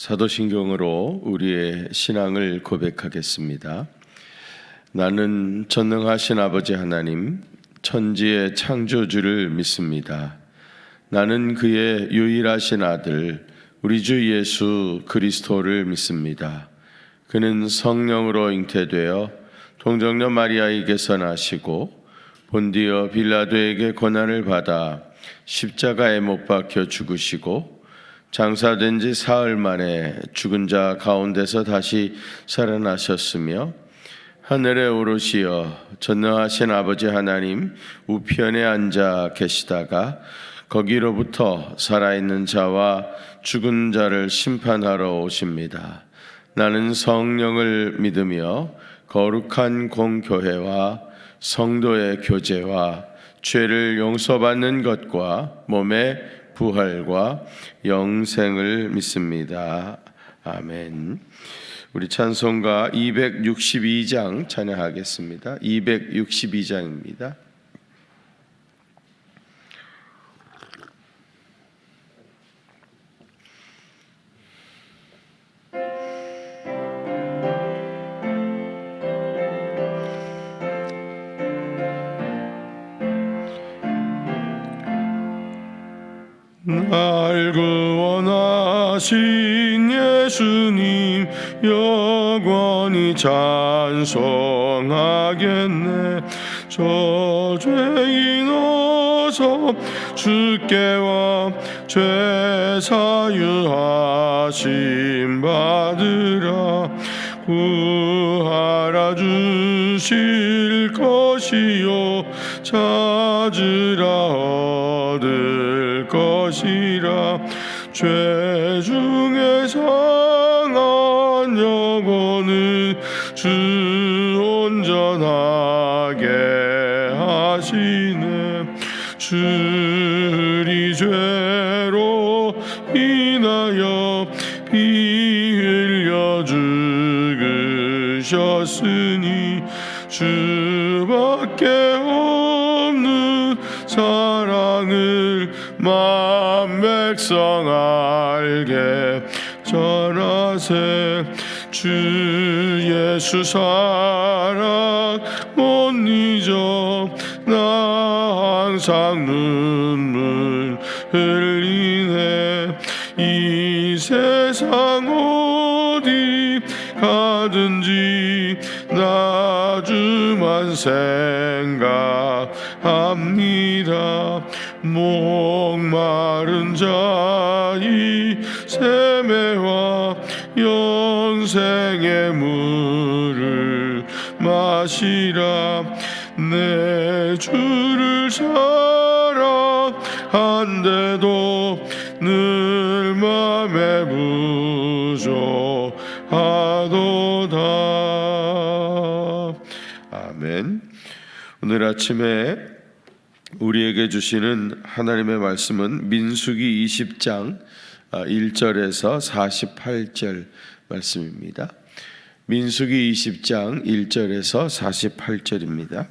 사도신경으로 우리의 신앙을 고백하겠습니다. 나는 전능하신 아버지 하나님, 천지의 창조주를 믿습니다. 나는 그의 유일하신 아들, 우리 주 예수 그리스도를 믿습니다. 그는 성령으로 잉태되어 동정녀 마리아에게서 나시고 본디어 빌라도에게 고난을 받아 십자가에 못 박혀 죽으시고 장사된 지 사흘 만에 죽은 자 가운데서 다시 살아나셨으며 하늘에 오르시어 전능하신 아버지 하나님 우편에 앉아 계시다가 거기로부터 살아있는 자와 죽은 자를 심판하러 오십니다. 나는 성령을 믿으며 거룩한 공교회와 성도의 교제와 죄를 용서받는 것과 몸의 부활과 영생을 믿습니다. 아멘. 우리 찬송가 262장 찬양하겠습니다. 262장입니다. 날 구원하신 예수님 영원히 찬송하겠네. 저 죄인 어서 주께 와 죄 사유하심 받으라. 구하라 주실 것이요 찾으라 얻을 것이라. 죄 중에 상한 영혼은 주 온전하게 하시네. 주리 죄로 인하여 피 흘려 죽으셨으니 주밖에 없는 사랑을 만 백성 알게 전하세. 주 예수 사랑 못 잊어 나 항상 눈물 흘리네. 이 세상 어디 가든지 나 주만 생각합니다. 목마른 자이 세매와 영생의 물을 마시라. 내 주를 사랑한데도 늘 맘에 부족하도다. 아멘. 오늘 아침에 우리에게 주시는 하나님의 말씀은 민수기 20장 1절에서 48절 말씀입니다. 민수기 20장 1절에서 48절입니다.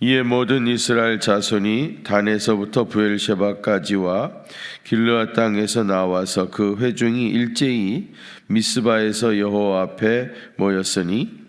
이에 모든 이스라엘 자손이 단에서부터 브엘셰바까지와 길르앗 땅에서 나와서 그 회중이 일제히 미스바에서 여호와 앞에 모였으니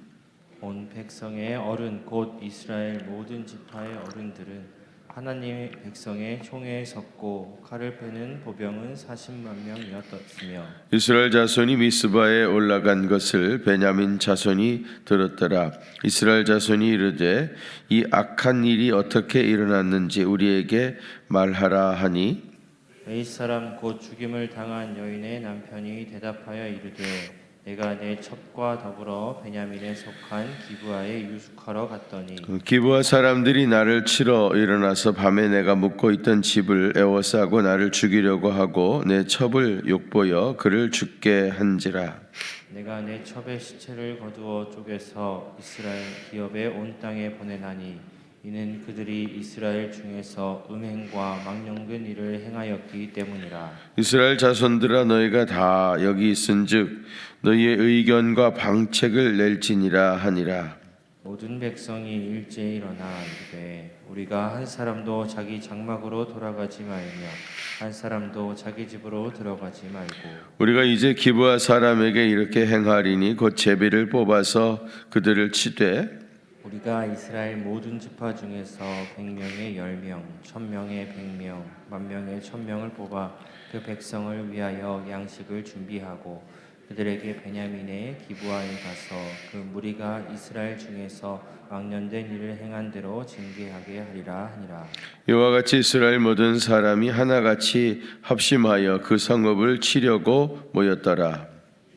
온 백성의 어른 곧 이스라엘 모든 지파의 어른들은 하나님의 백성의 총회에 섰고 칼을 빼는 보병은 40만 명이었으며 이스라엘 자손이 미스바에 올라간 것을 베냐민 자손이 들었더라. 이스라엘 자손이 이르되 이 악한 일이 어떻게 일어났는지 우리에게 말하라 하니 웨이 사람 곧 죽임을 당한 여인의 남편이 대답하여 이르되 내가 내 첩과 더불어 베냐민에 속한 기브아에 유숙하러 갔더니 기브아 사람들이 나를 치러 일어나서 밤에 내가 묵고 있던 집을 에워싸고 나를 죽이려고 하고 내 첩을 욕보여 그를 죽게 한지라. 내가 내 첩의 시체를 거두어 쪼개서 이스라엘 기업의 온 땅에 보내나니 이는 그들이 이스라엘 중에서 음행과 망령된 일을 행하였기 때문이라. 이스라엘 자손들아 너희가 다 여기 있은즉 너희의 의견과 방책을 낼지니라 하니라. 모든 백성이 일제히 일어나 이르되 우리가 한 사람도 자기 장막으로 돌아가지 말며 한 사람도 자기 집으로 들어가지 말고 우리가 이제 기브아 사람에게 이렇게 행하리니 곧 제비를 뽑아서 그들을 치되 우리가 이스라엘 모든 지파 중에서 100명의 10명, 1000명의 100명, 10,000명의 1000명을 뽑아 그 백성을 위하여 양식을 준비하고 그들에게 베냐민의 기브아에 가서 그 무리가 이스라엘 중에서 망령된 일을 행한 대로 징계하게 하리라 하니라. 이와 같이 이스라엘 모든 사람이 하나같이 합심하여 그 성읍을 치려고 모였더라.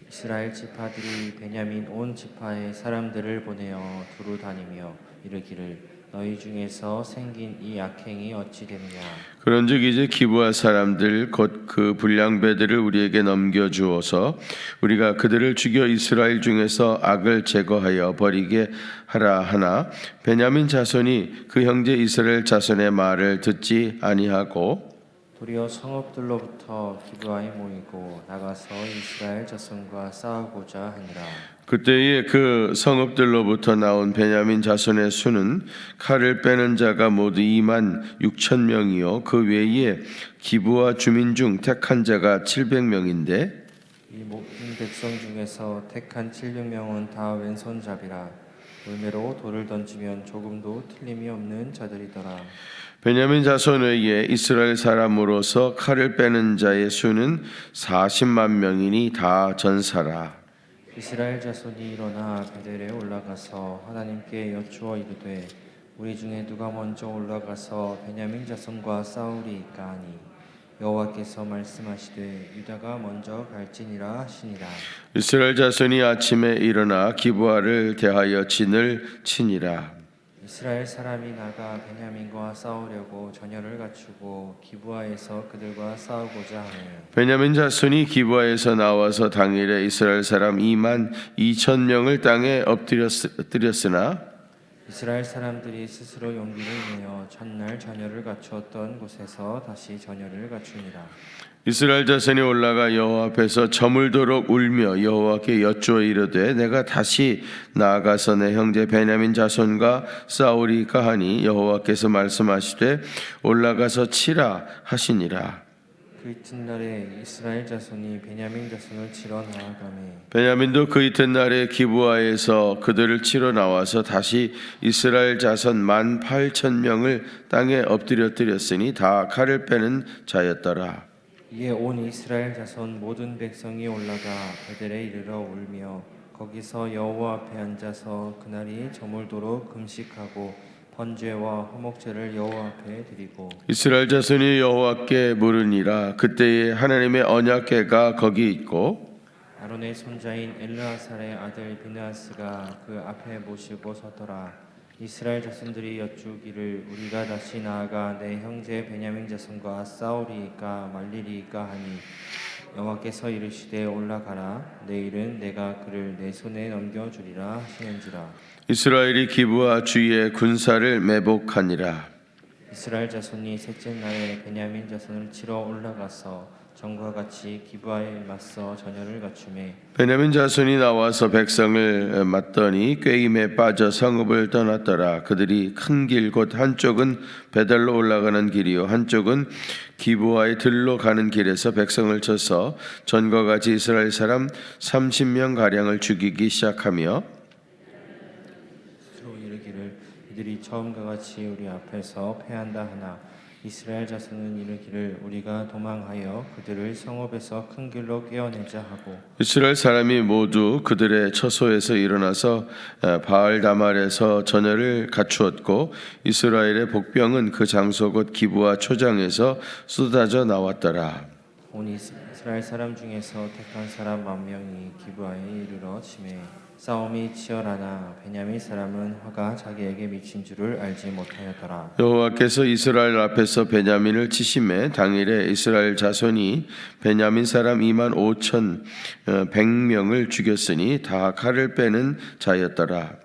이스라엘 지파들이 베냐민 온 지파의 사람들을 보내어 두루 다니며 이르기를 너희 중에서 생긴 이 악행이 어찌 됐냐. 그런즉 이제 기브아 사람들 곧 그 불량배들을 우리에게 넘겨주어서 우리가 그들을 죽여 이스라엘 중에서 악을 제거하여 버리게 하라 하나 베냐민 자손이 그 형제 이스라엘 자손의 말을 듣지 아니하고 도리어 성읍들로부터 기브아에 모이고 나가서 이스라엘 자손과 싸우고자 하니라. 그때에 그 성읍들로부터 나온 베냐민 자손의 수는 칼을 빼는 자가 모두 26,000명이요 그 외에 기브아 주민 중 택한 자가 700명인데 이 모든 백성 중에서 택한 700명은 다 왼손잡이라 물매로 돌을 던지면 조금도 틀림이 없는 자들이더라. 베냐민 자손 외에 이스라엘 사람으로서 칼을 빼는 자의 수는 40만 명이니 다 전사라. 이스라엘 자손이 일어나 베델에 올라가서 하나님께 여쭈어 이르되 우리 중에 누가 먼저 올라가서 베냐민 자손과 싸우리이까 하니 여호와께서 말씀하시되 유다가 먼저 갈지니라 하시니라. 이스라엘 자손이 아침에 일어나 기브아를 대하여 진을 치니라. 이스라엘 사람이 나가 베냐민과 싸우려고 전열을 갖추고 기브아에서 그들과 싸우고자 하며 베냐민 자손이 기브아에서 나와서 당일에 이스라엘 사람 22,000명을 땅에 엎드렸으나 이스라엘 사람들이 스스로 용기를 내어 첫날 전열을 갖추었던 곳에서 다시 전열을 갖추니라. 이스라엘 자손이 올라가 여호와 앞에서 저물도록 울며 여호와께 여쭈어 이르되 내가 다시 나아가서 내 형제 베냐민 자손과 싸우리까 하니 여호와께서 말씀하시되 올라가서 치라 하시니라. 그 이튿날에 이스라엘 자손이 베냐민 자손을 치러 나아가매 베냐민도 그 이튿날에 기브아에서 그들을 치러 나와서 다시 이스라엘 자손 18,000명을 땅에 엎드렸으니 다 칼을 빼는 자였더라. 이에 온 이스라엘 자손 모든 백성이 올라가 베델에 이르러 울며 거기서 여호와 앞에 앉아서 그날이 저물도록 금식하고 번제와 화목제를 여호와 앞에 드리고 이스라엘 자손이 여호와께 물으니라. 그때에 하나님의 언약궤가 거기 있고 아론의 손자인 엘르아살의 아들 비느하스가 그 앞에 모시고 서더라. 이스라엘 자손들이 여쭈기를 우리가 다시 나아가 내 형제 베냐민 자손과 싸우리이까 말리리이까 하니 여호와께서 이르시되 올라가라. 내일은 내가 그를 내 손에 넘겨주리라 하시는지라. 이스라엘이 기브아 주위에 군사를 매복하니라. 이스라엘 자손이 셋째 날에 베냐민 자손을 치러 올라가서 전과 같이 기브아에 맞서 전열을 갖추매 베냐민 자손이 나와서 백성을 맞더니 꾀임에 빠져 성읍을 떠났더라. 그들이 큰 길 곧 한쪽은 베델로 올라가는 길이요 한쪽은 기브아의 들로 가는 길에서 백성을 쳐서 전과 같이 이스라엘 사람 30명 가량을 죽이기 시작하며 스스로 이르기를 이들이 처음과 같이 우리 앞에서 패한다 하나 이스라엘 자손은 이르기를 우리가 도망하여 그들을 성읍에서 큰 길로 깨어내자 하고 이스라엘 사람이 모두 그들의 처소에서 일어나서 바알 다말에서 전열을 갖추었고 이스라엘의 복병은 그 장소 곧 기브아 초장에서 쏟아져 나왔더라. 온 이스라엘 사람 중에서 택한 사람 10,000명이 기브아에 이르러 치매 싸움이 치열하나 베냐민 사람은 화가 자기에게 미친 줄을 알지 못하였더라. 여호와께서 이스라엘 앞에서 베냐민을 치심에 당일에 이스라엘 자손이 베냐민 사람 25,100명을 죽였으니 다 칼을 빼는 자였더라.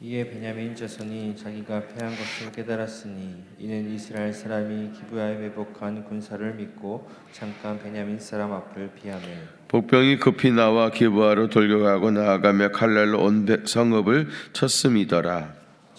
이에 베냐민 자손이 자기가 패한 것을 깨달았으니 이는 이스라엘 사람이 기브아에 매복한 군사를 믿고 잠깐 베냐민 사람 앞을 피하매 복병이 급히 나와 기브아로 돌격하고 나아가며 칼날로 온 성읍을 쳤음이더라.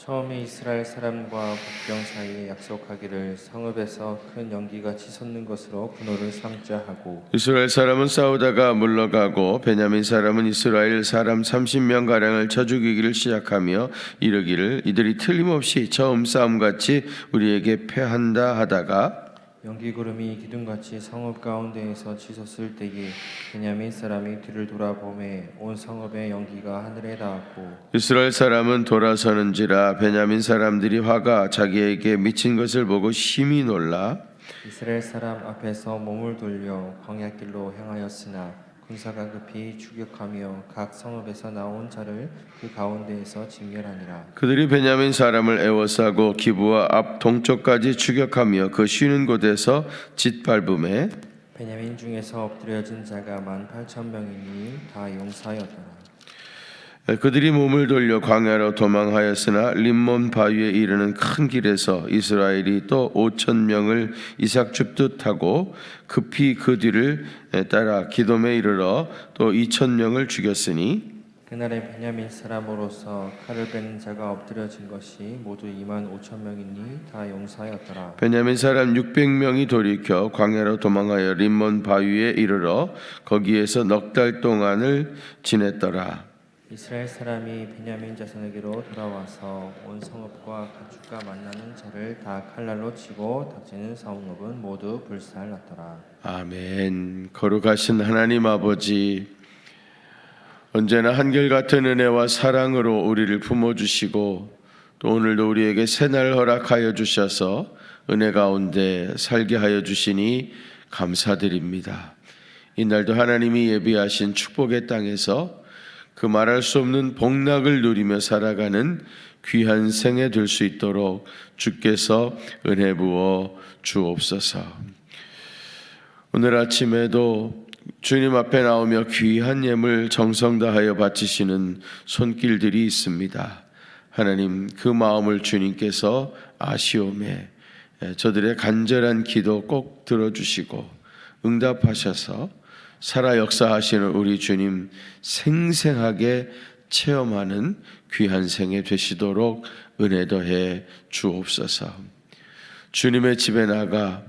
처음에 이스라엘 사람과 복병 사이에 약속하기를 성읍에서 큰 연기가 치솟는 것으로 분노를 삼자 하고 이스라엘 사람은 싸우다가 물러가고 베냐민 사람은 이스라엘 사람 30명 가량을 쳐 죽이기를 시작하며 이르기를 이들이 틀림없이 처음 싸움같이 우리에게 패한다 하다가 연기 구름이 기둥같이 성읍 가운데에서 치솟을 때에 베냐민 사람이 뒤를 돌아보매 온 성읍의 연기가 하늘에 닿았고 이스라엘 사람은 돌아서는지라 베냐민 사람들이 화가 자기에게 미친 것을 보고 심히 놀라 이스라엘 사람 앞에서 몸을 돌려 광야길로 행하였으나 군사가 급히 추격하며 각 성읍에서 나온 자를 그 가운데에서 진멸하니라. 그들이 베냐민 사람을 애워싸고 기브와 앞 동쪽까지 추격하며 그 쉬는 곳에서 짓밟음에 베냐민 중에서 엎드려진 자가 18,000명이니 다 용사였더라. 그들이 몸을 돌려 광야로 도망하였으나 림몬 바위에 이르는 큰 길에서 이스라엘이 또 5,000명을 이삭 줍듯 하고 급히 그 뒤를 따라 기돔에 이르러 또 2,000명을 죽였으니 그날에 베냐민 사람으로서 칼을 베는 자가 엎드려진 것이 모두 25,000명이니 다 용사였더라. 베냐민 사람 600명이 돌이켜 광야로 도망하여 림몬 바위에 이르러 거기에서 넉 달 동안을 지냈더라. 이스라엘 사람이 베냐민 자손에게로 돌아와서 온 성읍과 가축과 만나는 자를 다 칼날로 치고 닥치는 성읍은 모두 불살랐더라. 아멘. 거룩하신 하나님 아버지, 언제나 한결같은 은혜와 사랑으로 우리를 품어주시고 또 오늘도 우리에게 새날 허락하여 주셔서 은혜 가운데 살게 하여 주시니 감사드립니다. 이날도 하나님이 예비하신 축복의 땅에서 그 말할 수 없는 복락을 누리며 살아가는 귀한 생애 될 수 있도록 주께서 은혜 부어 주옵소서. 오늘 아침에도 주님 앞에 나오며 귀한 예물 정성 다하여 바치시는 손길들이 있습니다. 하나님, 그 마음을 주님께서 아시오매 저들의 간절한 기도 꼭 들어주시고 응답하셔서 살아 역사하시는 우리 주님 생생하게 체험하는 귀한 생애 되시도록 은혜 더해 주옵소서. 주님의 집에 나가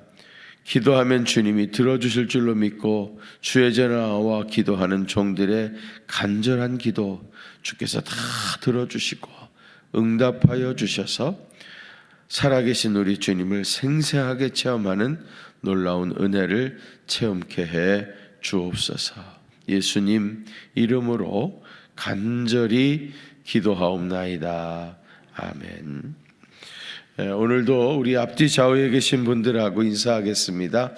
기도하면 주님이 들어주실 줄로 믿고 주의 전화와 기도하는 종들의 간절한 기도 주께서 다 들어주시고 응답하여 주셔서 살아계신 우리 주님을 생생하게 체험하는 놀라운 은혜를 체험케 해 주옵소서. 예수님 이름으로 간절히 기도하옵나이다. 아멘. 오늘도 우리 앞뒤 좌우에 계신 분들하고 인사하겠습니다.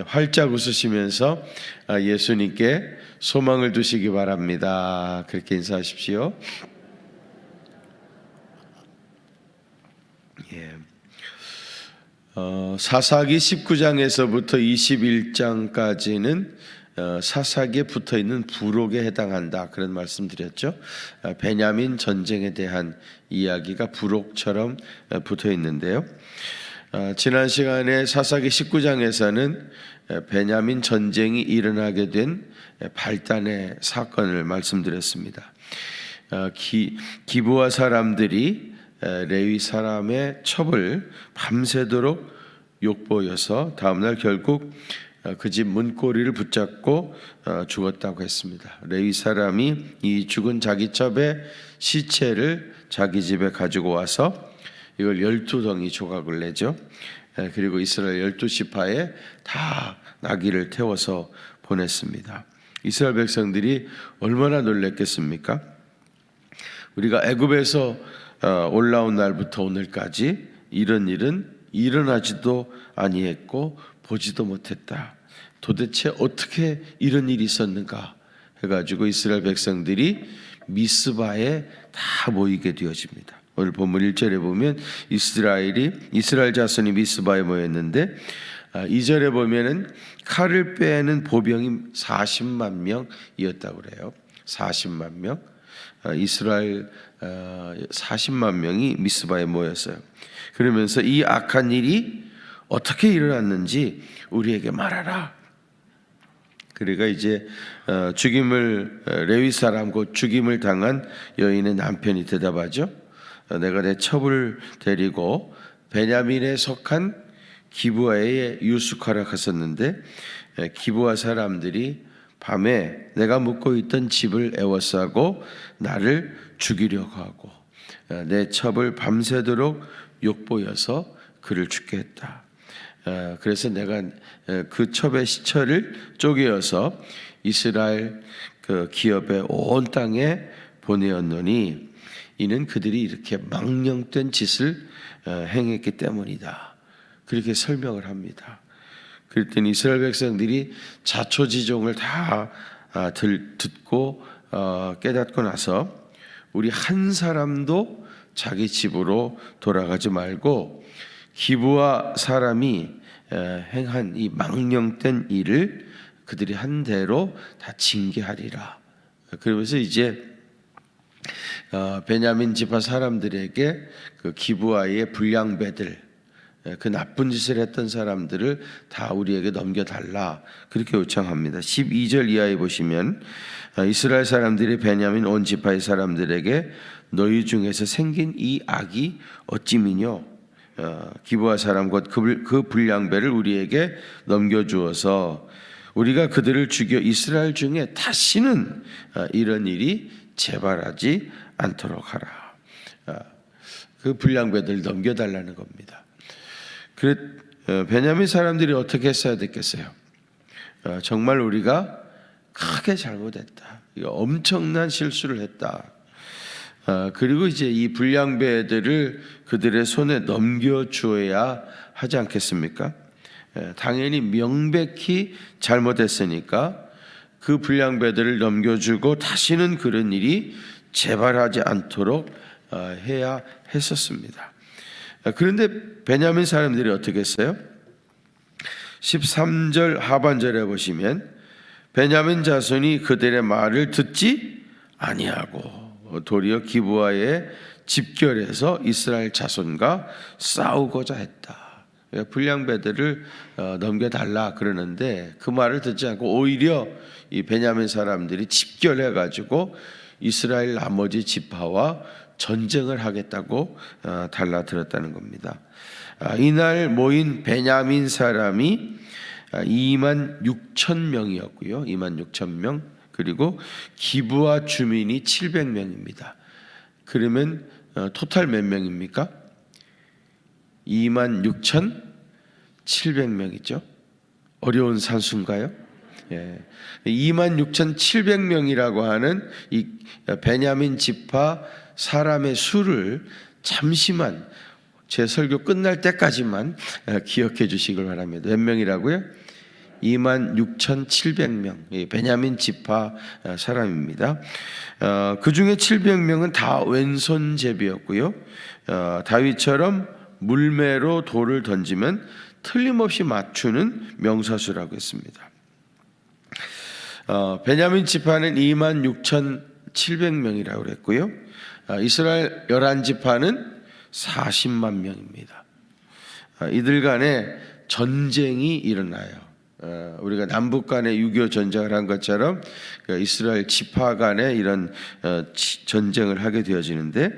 활짝 웃으시면서 예수님께 소망을 두시기 바랍니다. 그렇게 인사하십시오. 사사기 19장에서부터 21장까지는 사사기에 붙어있는 부록에 해당한다, 그런 말씀드렸죠. 베냐민 전쟁에 대한 이야기가 부록처럼 붙어있는데요. 지난 시간에 사사기 19장에서는 베냐민 전쟁이 일어나게 된 발단의 사건을 말씀드렸습니다. 기브아 사람들이 레위 사람의 첩을 밤새도록 욕보여서 다음날 결국 그 집 문고리를 붙잡고 죽었다고 했습니다. 레위 사람이 이 죽은 자기 첩의 시체를 자기 집에 가지고 와서 이걸 12덩이 조각을 내죠. 그리고 이스라엘 12지파에 다 나귀를 태워서 보냈습니다. 이스라엘 백성들이 얼마나 놀랐겠습니까? 우리가 애굽에서 올라온 날부터 오늘까지 이런 일은 일어나지도 아니했고 보지도 못했다. 도대체 어떻게 이런 일이 있었는가 해가지고 이스라엘 백성들이 미스바에 다 모이게 되어집니다. 오늘 본문 1절에 보면 이스라엘 자손이 미스바에 모였는데 2절에 보면은 칼을 빼는 보병이 40만 명이었다고 그래요. 40만 명. 이스라엘 40만 명이 미스바에 모였어요. 그러면서 이 악한 일이 어떻게 일어났는지 우리에게 말하라. 그러니까 이제 레위 사람 곧 죽임을 당한 여인의 남편이 대답하죠. 내가 내 첩을 데리고 베냐민에 속한 기브아에 유숙하러 갔었는데 기브아 사람들이 밤에 내가 묵고 있던 집을 에워싸고 나를 죽이려고 하고 내 첩을 밤새도록 욕보여서 그를 죽게 했다. 그래서 내가 그 첩의 시체를 쪼개어서 이스라엘 그 기업의 온 땅에 보내었노니 이는 그들이 이렇게 망령된 짓을 행했기 때문이다. 그렇게 설명을 합니다. 그랬더니 이스라엘 백성들이 자초지종을 다 듣고 깨닫고 나서 우리 한 사람도 자기 집으로 돌아가지 말고 기브아 사람이 행한 이 망령된 일을 그들이 한 대로 다 징계하리라. 그러면서 이제 베냐민 지파 사람들에게 그 기브아의 불량배들, 그 나쁜 짓을 했던 사람들을 다 우리에게 넘겨달라, 그렇게 요청합니다. 12절 이하에 보시면 이스라엘 사람들이 베냐민 온 지파의 사람들에게 너희 중에서 생긴 이 악이 어찌미뇨? 기브아 사람 곧 그 불량배를 우리에게 넘겨주어서 우리가 그들을 죽여 이스라엘 중에 다시는 이런 일이 재발하지 않도록 하라. 그 불량배들 넘겨달라는 겁니다. 베냐민 사람들이 어떻게 했어야 됐겠어요? 정말 우리가 크게 잘못했다. 이거 엄청난 실수를 했다. 그리고 이제 이 불량배들을 그들의 손에 넘겨주어야 하지 않겠습니까? 당연히 명백히 잘못했으니까 그 불량배들을 넘겨주고 다시는 그런 일이 재발하지 않도록 해야 했었습니다. 그런데 베냐민 사람들이 어떻게 했어요? 13절 하반절에 보시면 베냐민 자손이 그들의 말을 듣지 아니하고 도리어 기브아에 집결해서 이스라엘 자손과 싸우고자 했다. 불량배들을 넘겨달라 그러는데 그 말을 듣지 않고 오히려 이 베냐민 사람들이 집결해 가지고 이스라엘 나머지 지파와 전쟁을 하겠다고 달라들었다는 겁니다. 이날 모인 베냐민 사람이 2만 6천 명이었고요. 2만 6천 명. 그리고 기브아 주민이 700명입니다. 그러면 토탈 몇 명입니까? 2만 6천 700명이죠. 어려운 산수인가요? 예. 2만 6천 700명이라고 하는 이 베냐민 지파 사람의 수를 잠시만 제 설교 끝날 때까지만 기억해 주시길 바랍니다. 몇 명이라고요? 2만 6천 700명 베냐민 지파 사람입니다. 그 중에 700명은 다 왼손 제비였고요. 다윗처럼 물매로 돌을 던지면 틀림없이 맞추는 명사수라고 했습니다. 베냐민 지파는 2만 6천 700명이라고 그랬고요. 이스라엘 11지파는 40만 명입니다. 이들 간에 전쟁이 일어나요. 우리가 남북 간에 6.25 전쟁을 한 것처럼 이스라엘 지파 간에 이런 전쟁을 하게 되어지는데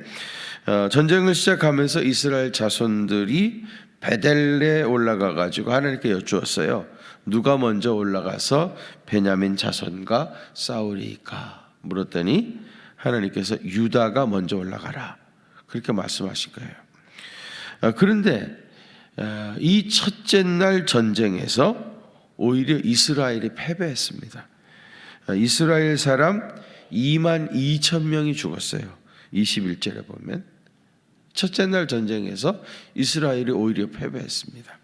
전쟁을 시작하면서 이스라엘 자손들이 베델레에 올라가 가지고 하나님께 여쭈었어요. 누가 먼저 올라가서 베냐민 자손과 싸우리까 물었더니 하나님께서 유다가 먼저 올라가라 그렇게 말씀하신 거예요. 그런데 이 첫째 날 전쟁에서 오히려 이스라엘이 패배했습니다. 이스라엘 사람 2만 2천 명이 죽었어요. 21절에 보면 첫째 날 전쟁에서 이스라엘이 오히려 패배했습니다.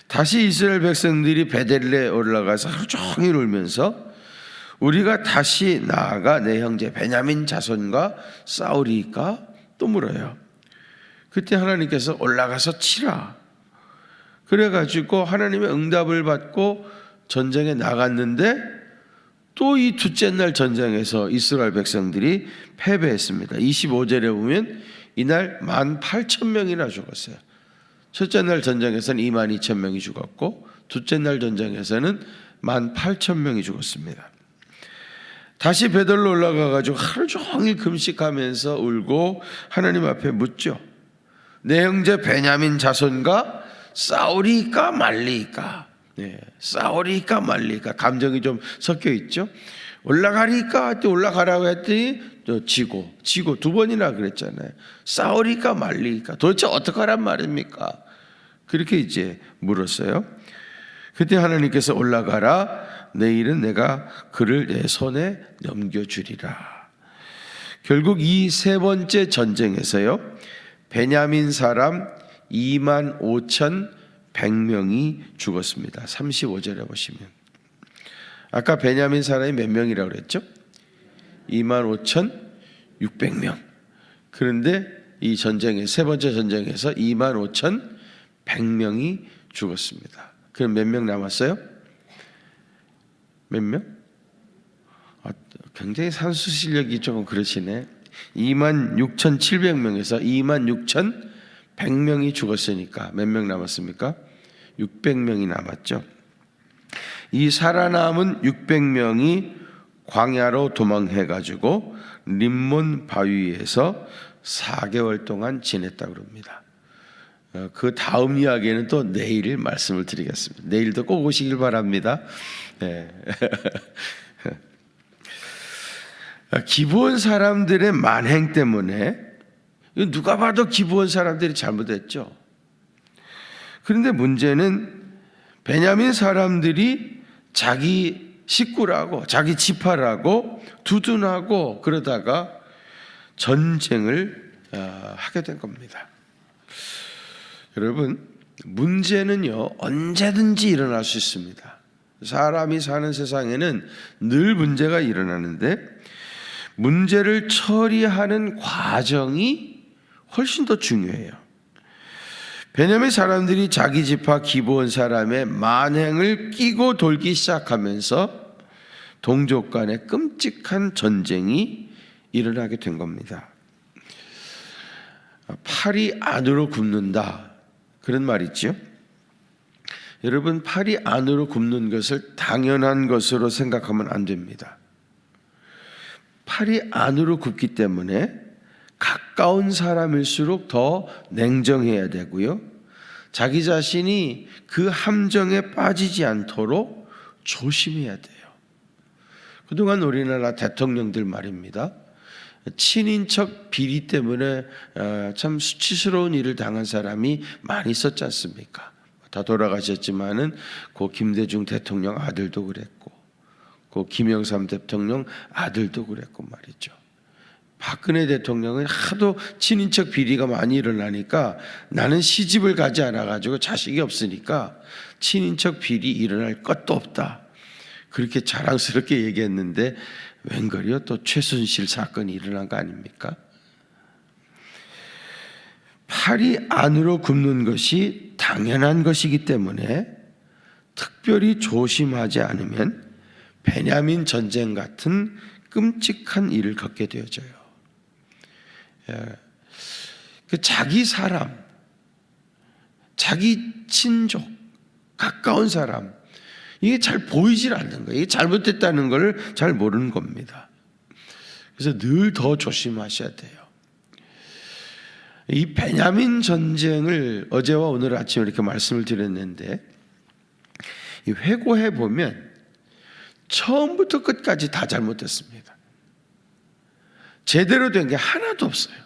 다시 이스라엘 백성들이 베델레에 올라가서 하루 종일 울면서 우리가 다시 나아가 내 형제 베냐민 자손과 싸우리까 또 물어요. 그때 하나님께서 올라가서 치라. 그래가지고 하나님의 응답을 받고 전쟁에 나갔는데 또 이 둘째 날 전쟁에서 이스라엘 백성들이 패배했습니다. 25절에 보면 이날 18,000명이나 죽었어요. 첫째 날 전쟁에서는 22,000명이 죽었고 둘째 날 전쟁에서는 18,000명이 죽었습니다. 다시 베들로 올라가가지고 하루 종일 금식하면서 울고 하나님 앞에 묻죠. 내 형제 베냐민 자손과 싸우리까 말리까. 싸우리까 말리까. 감정이 좀 섞여 있죠. 올라가리까 또 올라가라고 했더니 또 지고 두 번이나 그랬잖아요. 싸우리까 말리까. 도대체 어떡하란 말입니까? 그렇게 이제 물었어요. 그때 하나님께서 올라가라. 내일은 내가 그를 내 손에 넘겨주리라. 결국 이 세 번째 전쟁에서요, 베냐민 사람 25,100명이 죽었습니다. 35절에 보시면 아까 베냐민 사람이 몇 명이라고 그랬죠? 25,600명. 그런데 이 전쟁의 세 번째 전쟁에서 25,100명이 죽었습니다. 그럼 몇 명 남았어요? 몇 명? 굉장히 산수 실력이 조금 그러시네. 26,700명에서 26,100명이 죽었으니까 몇 명 남았습니까? 600명이 남았죠. 이 살아남은 600명이 광야로 도망해가지고 림몬 바위에서 4개월 동안 지냈다고 합니다. 그 다음 이야기는 또 내일 말씀을 드리겠습니다. 내일도 꼭 오시길 바랍니다. 네. 기브온 사람들의 만행 때문에 누가 봐도 기브온 사람들이 잘못했죠. 그런데 문제는 베냐민 사람들이 자기 식구라고 자기 지파라고 두둔하고 그러다가 전쟁을 하게 된 겁니다. 여러분, 문제는요 언제든지 일어날 수 있습니다. 사람이 사는 세상에는 늘 문제가 일어나는데 문제를 처리하는 과정이 훨씬 더 중요해요. 베냐민 사람들이 자기 지파 기브온 사람의 만행을 끼고 돌기 시작하면서 동족 간의 끔찍한 전쟁이 일어나게 된 겁니다. 팔이 안으로 굽는다 그런 말 있죠. 여러분, 팔이 안으로 굽는 것을 당연한 것으로 생각하면 안 됩니다. 팔이 안으로 굽기 때문에 가까운 사람일수록 더 냉정해야 되고요. 자기 자신이 그 함정에 빠지지 않도록 조심해야 돼요. 그동안 우리나라 대통령들 말입니다. 친인척 비리 때문에 참 수치스러운 일을 당한 사람이 많이 있었지 않습니까? 다 돌아가셨지만은 고 김대중 대통령 아들도 그랬고, 고 김영삼 대통령 아들도 그랬고 말이죠. 박근혜 대통령은 하도 친인척 비리가 많이 일어나니까 나는 시집을 가지 않아가지고 자식이 없으니까 친인척 비리 일어날 것도 없다. 그렇게 자랑스럽게 얘기했는데 웬걸요? 또 최순실 사건이 일어난 거 아닙니까? 팔이 안으로 굽는 것이 당연한 것이기 때문에 특별히 조심하지 않으면 베냐민 전쟁 같은 끔찍한 일을 겪게 되어져요. 자기 사람, 자기 친족, 가까운 사람, 이게 잘 보이질 않는 거예요. 이게 잘못됐다는 걸 잘 모르는 겁니다. 그래서 늘 더 조심하셔야 돼요. 이 베냐민 전쟁을 어제와 오늘 아침에 이렇게 말씀을 드렸는데, 회고해 보면 처음부터 끝까지 다 잘못됐습니다. 제대로 된 게 하나도 없어요.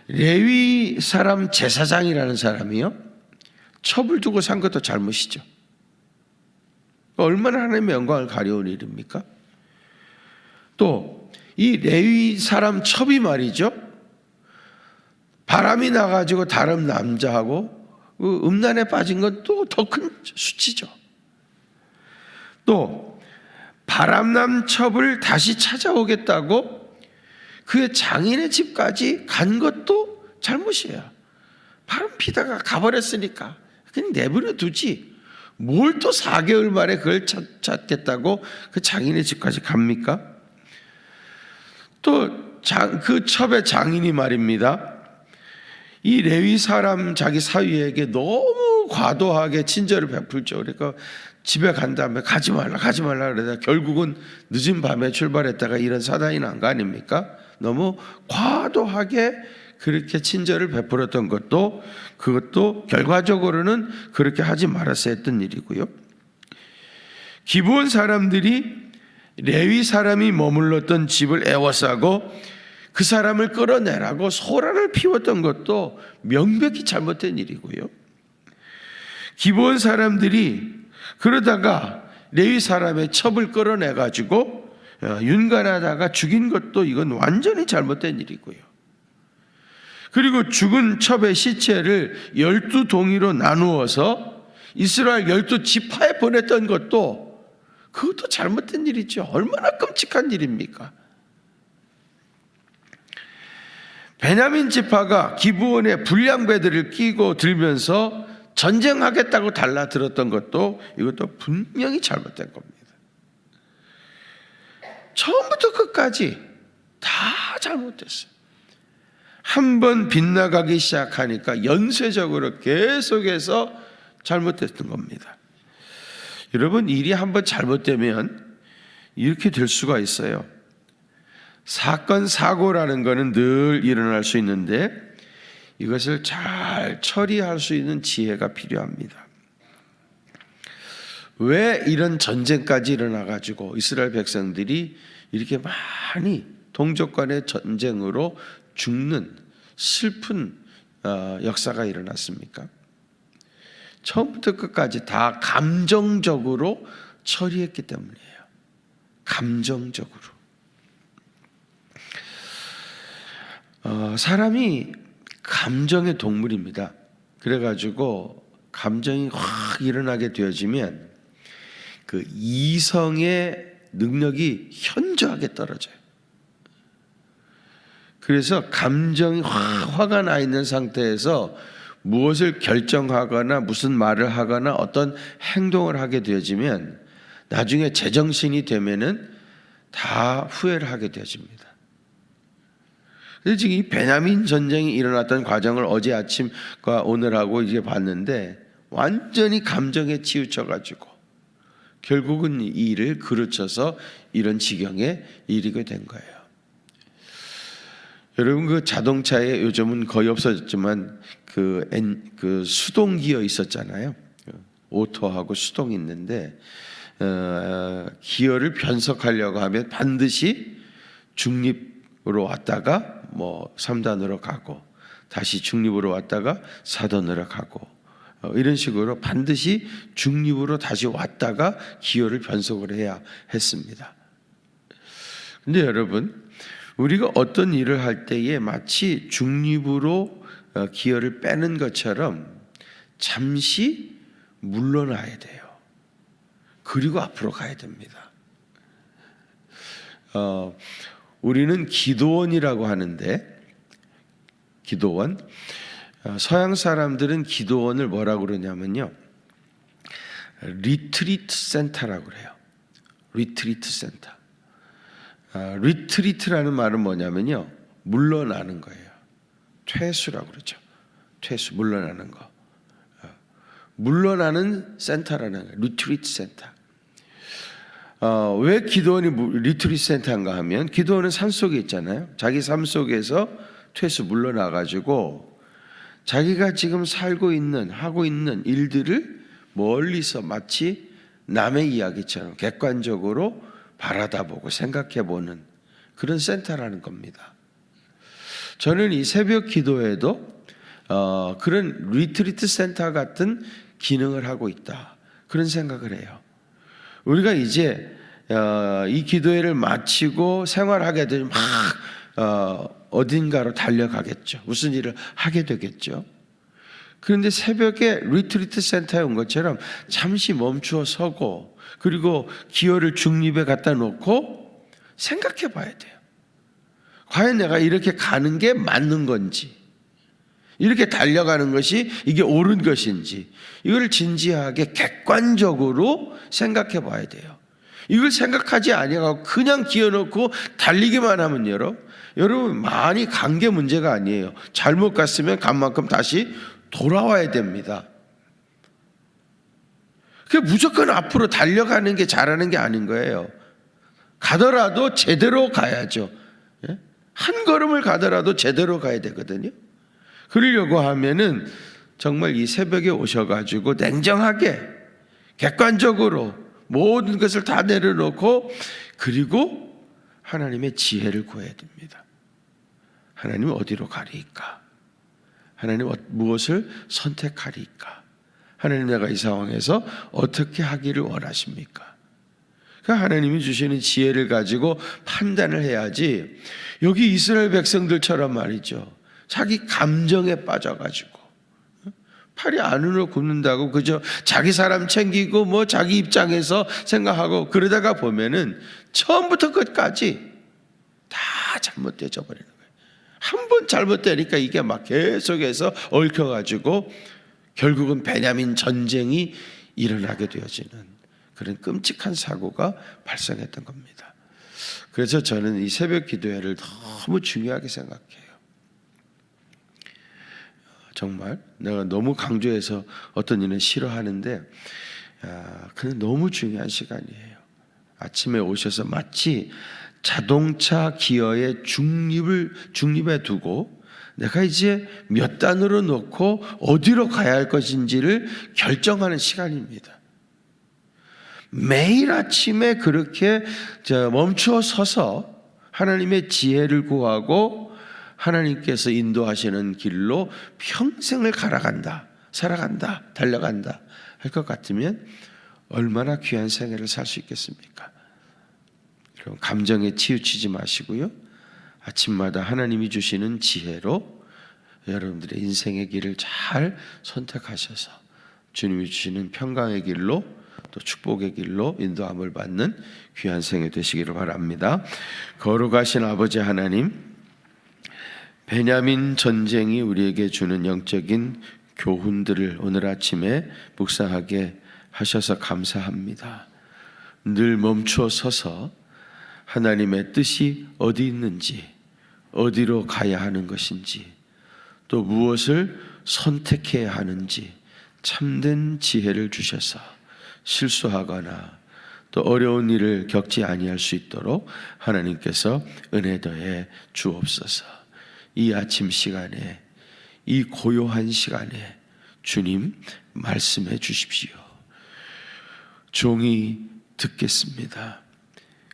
레위 사람 제사장이라는 사람이요, 첩을 두고 산 것도 잘못이죠. 얼마나 하나님의 영광을 가려운 일입니까? 또 이 레위 사람 첩이 말이죠, 바람이 나가지고 다른 남자하고 음란에 빠진 건 또 더 큰 수치죠. 또 바람남 첩을 다시 찾아오겠다고 그의 장인의 집까지 간 것도 잘못이에요. 바람 피다가 가버렸으니까 그냥 내버려 두지 뭘 또 4개월 만에 그걸 찾겠다고 그 장인의 집까지 갑니까? 또 그 첩의 장인이 말입니다, 이 레위 사람 자기 사위에게 너무 과도하게 친절을 베풀죠. 그러니까 집에 간 다음에 가지 말라 그러다 결국은 늦은 밤에 출발했다가 이런 사단이 난 거 아닙니까? 너무 과도하게 그렇게 친절을 베풀었던 그것도 결과적으로는 그렇게 하지 말았어야 했던 일이고요. 기브온 사람들이 레위 사람이 머물렀던 집을 에워싸고 그 사람을 끌어내라고 소란을 피웠던 것도 명백히 잘못된 일이고요. 기브온 사람들이 그러다가 레위 사람의 첩을 끌어내가지고 윤관하다가 죽인 것도 이건 완전히 잘못된 일이고요. 그리고 죽은 첩의 시체를 12동이로 나누어서 이스라엘 12지파에 보냈던 것도 그것도 잘못된 일이죠. 얼마나 끔찍한 일입니까? 베냐민 지파가 기브온에 불량배들을 끼고 들면서 전쟁하겠다고 달라들었던 것도 이것도 분명히 잘못된 겁니다. 처음부터 끝까지 다 잘못됐어요. 한번 빗나가기 시작하니까 연쇄적으로 계속해서 잘못됐던 겁니다. 여러분, 일이 한번 잘못되면 이렇게 될 수가 있어요. 사건, 사고라는 것은 늘 일어날 수 있는데 이것을 잘 처리할 수 있는 지혜가 필요합니다. 왜 이런 전쟁까지 일어나가지고 이스라엘 백성들이 이렇게 많이 동족 간의 전쟁으로 죽는 슬픈 역사가 일어났습니까? 처음부터 끝까지 다 감정적으로 처리했기 때문이에요. 감정적으로. 사람이 감정의 동물입니다. 그래가지고 감정이 확 일어나게 되어지면 그 이성의 능력이 현저하게 떨어져요. 그래서 감정이 화가 나 있는 상태에서 무엇을 결정하거나 무슨 말을 하거나 어떤 행동을 하게 되어지면 나중에 제정신이 되면은 다 후회를 하게 되어집니다. 그래서 지금 이 베냐민 전쟁이 일어났던 과정을 어제 아침과 오늘하고 이제 봤는데 완전히 감정에 치우쳐가지고 결국은 이 일을 그르쳐서 이런 지경에 이르게 된 거예요. 여러분, 그 자동차에 요즘은 거의 없어졌지만 그 수동 기어 있었잖아요. 오토하고 수동이 있는데 기어를 변속하려고 하면 반드시 중립으로 왔다가 뭐 3단으로 가고 다시 중립으로 왔다가 4단으로 가고 이런 식으로 반드시 중립으로 다시 왔다가 기어를 변속을 해야 했습니다. 근데 여러분, 우리가 어떤 일을 할 때에 마치 중립으로 기어를 빼는 것처럼 잠시 물러나야 돼요. 그리고 앞으로 가야 됩니다. 우리는 기도원이라고 하는데, 기도원, 서양 사람들은 기도원을 뭐라고 그러냐면요, 리트리트 센터라고 그래요. 리트리트 센터. 리트리트라는 말은 뭐냐면요, 물러나는 거예요. 퇴수라고 그러죠. 퇴수, 물러나는 거. 물러나는 센터라는 거예요. 리트리트 센터. 왜 기도원이 리트리트 센터인가 하면, 기도원은 산속에 있잖아요. 자기 삶 속에서 퇴수, 물러나가지고 자기가 지금 살고 있는, 하고 있는 일들을 멀리서 마치 남의 이야기처럼 객관적으로 바라다보고 생각해보는 그런 센터라는 겁니다. 저는 이 새벽 기도에도 그런 리트리트 센터 같은 기능을 하고 있다, 그런 생각을 해요. 우리가 이제 이 기도회를 마치고 생활하게 되면 막 어딘가로 달려가겠죠. 무슨 일을 하게 되겠죠. 그런데 새벽에 리트리트 센터에 온 것처럼 잠시 멈추어 서고, 그리고 기어를 중립에 갖다 놓고 생각해 봐야 돼요. 과연 내가 이렇게 가는 게 맞는 건지, 이렇게 달려가는 것이 이게 옳은 것인지, 이걸 진지하게 객관적으로 생각해 봐야 돼요. 이걸 생각하지 아니하고 그냥 기어 놓고 달리기만 하면 여러분, 많이 간 게 문제가 아니에요. 잘못 갔으면 간 만큼 다시 돌아와야 됩니다. 그 무조건 앞으로 달려가는 게 잘하는 게 아닌 거예요. 가더라도 제대로 가야죠. 한 걸음을 가더라도 제대로 가야 되거든요. 그러려고 하면은 정말 이 새벽에 오셔가지고 냉정하게 객관적으로 모든 것을 다 내려놓고, 그리고 하나님의 지혜를 구해야 됩니다. 하나님 어디로 가리까? 하나님 무엇을 선택하리까? 하나님, 내가 이 상황에서 어떻게 하기를 원하십니까? 그러니까 하나님이 주시는 지혜를 가지고 판단을 해야지, 여기 이스라엘 백성들처럼 말이죠, 자기 감정에 빠져가지고 팔이 안으로 굽는다고 그저 자기 사람 챙기고 뭐 자기 입장에서 생각하고 그러다가 보면은 처음부터 끝까지 다 잘못되어 버리는 거예요. 한 번 잘못되니까 이게 막 계속해서 얽혀가지고 결국은 베냐민 전쟁이 일어나게 되어지는 그런 끔찍한 사고가 발생했던 겁니다. 그래서 저는 이 새벽 기도회를 너무 중요하게 생각해요. 정말 내가 너무 강조해서 어떤 이는 싫어하는데, 그는 너무 중요한 시간이에요. 아침에 오셔서 마치 자동차 기어의 중립에 두고 내가 이제 몇 단으로 놓고 어디로 가야 할 것인지를 결정하는 시간입니다. 매일 아침에 그렇게 멈추어 서서 하나님의 지혜를 구하고 하나님께서 인도하시는 길로 평생을 살아간다, 달려간다 할 것 같으면 얼마나 귀한 생애를 살 수 있겠습니까? 여러분, 감정에 치우치지 마시고요, 아침마다 하나님이 주시는 지혜로 여러분들의 인생의 길을 잘 선택하셔서 주님이 주시는 평강의 길로, 또 축복의 길로 인도함을 받는 귀한 생애 되시기를 바랍니다. 거룩하신 아버지 하나님, 베냐민 전쟁이 우리에게 주는 영적인 교훈들을 오늘 아침에 묵상하게 하셔서 감사합니다. 늘 멈추어 서서 하나님의 뜻이 어디 있는지, 어디로 가야 하는 것인지, 또 무엇을 선택해야 하는지 참된 지혜를 주셔서 실수하거나 또 어려운 일을 겪지 아니할 수 있도록 하나님께서 은혜 더해 주옵소서. 이 아침 시간에, 이 고요한 시간에 주님 말씀해 주십시오. 종이 듣겠습니다.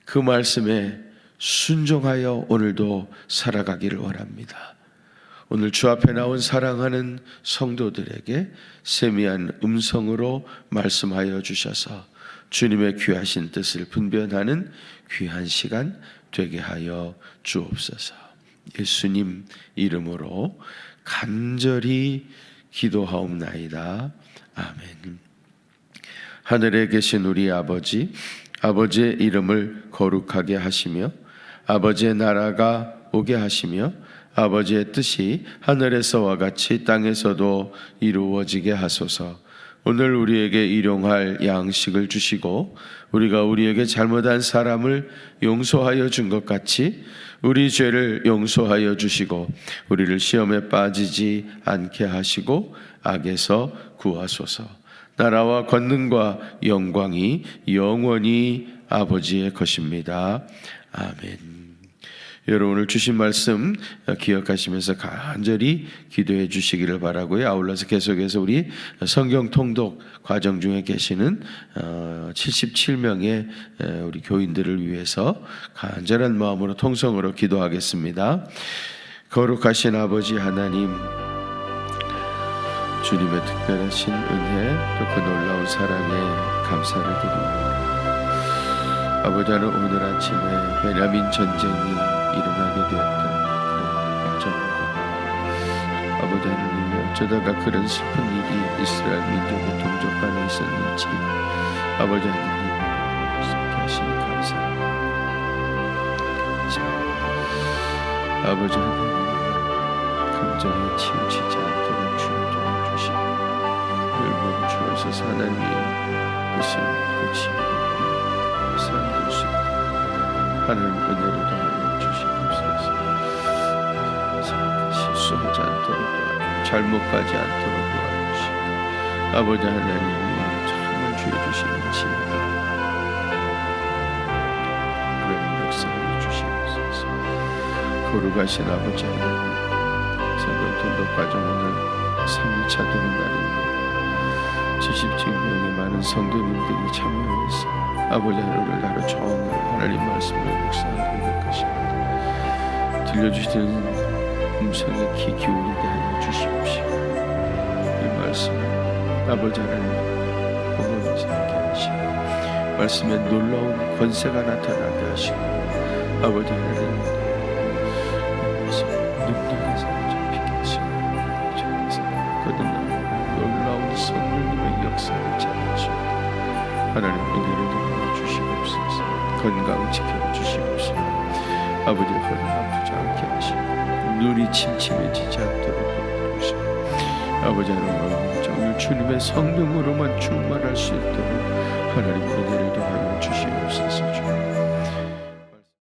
그 말씀에 순종하여 오늘도 살아가기를 원합니다. 오늘 주 앞에 나온 사랑하는 성도들에게 세미한 음성으로 말씀하여 주셔서 주님의 귀하신 뜻을 분별하는 귀한 시간 되게 하여 주옵소서. 예수님 이름으로 간절히 기도하옵나이다. 아멘. 하늘에 계신 우리 아버지, 아버지의 이름을 거룩하게 하시며 아버지의 나라가 오게 하시며 아버지의 뜻이 하늘에서와 같이 땅에서도 이루어지게 하소서. 오늘 우리에게 일용할 양식을 주시고 우리가 우리에게 잘못한 사람을 용서하여 준 것 같이 우리 죄를 용서하여 주시고 우리를 시험에 빠지지 않게 하시고 악에서 구하소서. 나라와 권능과 영광이 영원히 아버지의 것입니다. 아멘. 여러분, 오늘 주신 말씀 기억하시면서 간절히 기도해 주시기를 바라고요. 아울러서 계속해서 우리 성경 통독 과정 중에 계시는 77명의 우리 교인들을 위해서 간절한 마음으로 통성으로 기도하겠습니다. 거룩하신 아버지 하나님, 주님의 특별하신 은혜 또 그 놀라운 사랑에 감사를 드립니다. 아버지 하나님, 오늘 아침에 베냐민 전쟁이 일어나게 되었던 그런 과정과 아버지 하나님, 어쩌다가 그런 슬픈 일이 이스라엘 민족의 동족 간에 있었는지 아버지 하나님 그렇게 하시니 감사합니다. 아버지 하나님, 감정에 치우치지 않도록 주여 도와주시고 늘 멈추어서 하나님의 뜻을 고치며 삶될 수 있도록 하나님 은혜를 더하여 주시옵소서. 실수하지 않도록 도와주시고 잘못 가지 않도록 도와주시고 아버지 하나님이 정말 주여 주시는 지혜로 그런 역사를 주시옵소서. 거룩하신 아버지 하나님, 성경 통독 과정 오늘 3일차 되는 날입니다. 70명의 많은 성도님들이 참여해서 아버지 하나님을 나로 종일 하나님 말씀을 묵상하게 될 것입니다. 들려주시는 음성에 귀 기울이게 하여 주시옵시고 이 말씀을 아버지 하나님 어머니 살게 하시고 말씀에 놀라운 권세가 나타나게 하시고 아버지 하나님 능력에서 잡히게 하시고 저에서 거듭나는 놀라운 성령님의 역사를 잘하시고 하나님 은혜를 더하여 주시옵소서. 건강 지켜주시옵소서. 아버지 허리 아프지 않게 하시고 눈이 침침해지지 않도록 도와주시고 아버지 하나님 정말 주님의 성령으로만 충만할 수 있도록 하나님 은혜를 더하여 주시옵소서.